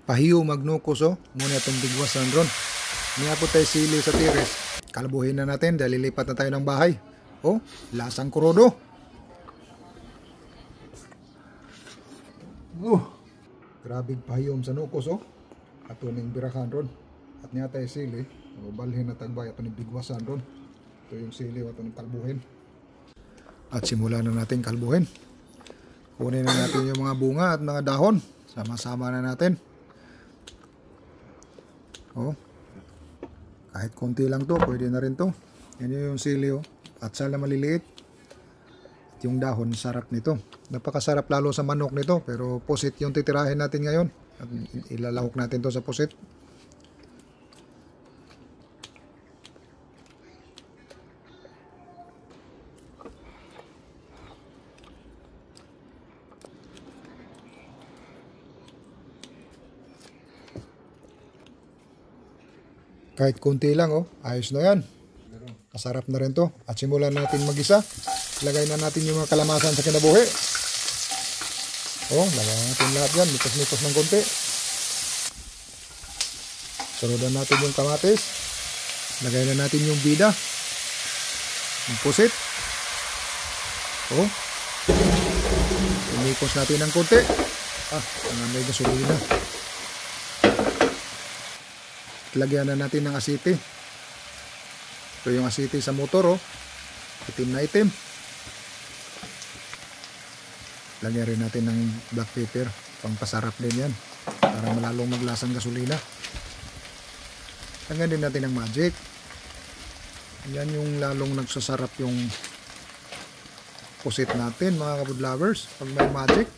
Pahiyo magnukos muna itong bigwasan ron. Niya po tayo sili sa tires. Kalbuhin na natin dahil lilipat na tayo ng bahay. Lasang kurodo. Grabing pahiyom sa nukos Ato ning birakan ron. At niya tayo sili. Balhin na tagbay ato ning bigwasan ron. Ito yung sili ato ning kalbuhin. At simulan na natin kalbuhin. Kunin na natin yung mga bunga at mga dahon. Sama-sama na natin. Kahit konti lang to, pwede na rin to. Yan yung sili At sala maliliit. At yung dahon, sarap nito. Napakasarap lalo sa manok nito. Pero pusit yung titirahin natin ngayon. At ilalahok natin to sa pusit. Kahit konti lang ayos na yan. Kasarap na rin to. At simulan natin magisa. Lagay na natin yung mga kalamasan sa kinabuhi. Lagay natin lahat yan. Mikos-mikos ng konti. Sunudan natin yung kamatis. Lagay na natin yung bida. Yung pusit. Mikos natin ng konti. May gasolina. Lagyan na natin ng asiti. Ito yung asiti sa motor itim na itim. Lagyan rin natin ng black pepper. Pangpasarap din yan. Para malalong maglasang gasolina. Lagyan din natin ng magic. Yan yung lalong nagsasarap yung pusit natin mga kabudlovers. Pag may magic.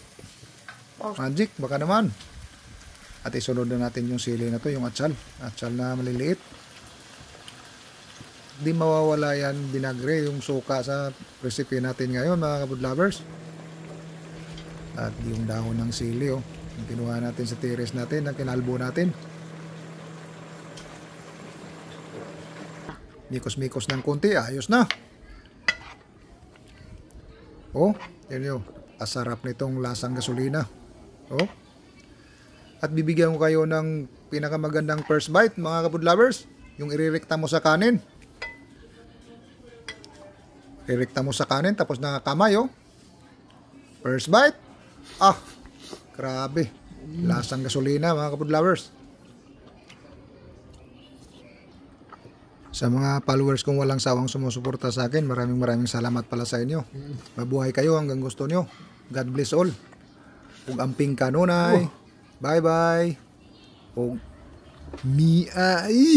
Magic baka naman. At isunod na natin yung sili na to, yung atsal. Atsal na maliliit. Di mawawala yan, binagre, yung suka sa recipe natin ngayon, mga kabudlovers. At yung dahon ng sili, yung kinuha natin sa tires natin, ang kinalbo natin. Mikos-mikos ng konti, ayos na. Yan yun. Asarap nitong lasang gasolina. At bibigyan ko kayo ng pinakamagandang first bite mga kabudlovers. Yung irerekta mo sa kanin. Irerekta mo sa kanin tapos nakakamay First bite. Grabe. Lasang gasolina mga kabudlovers. Sa mga followers kong walang sawang sumusuporta sa akin, maraming salamat pala sa inyo. Mabuhay kayo hanggang gusto nyo. God bless all. Ug amping kanunay. Bye-bye. Miai.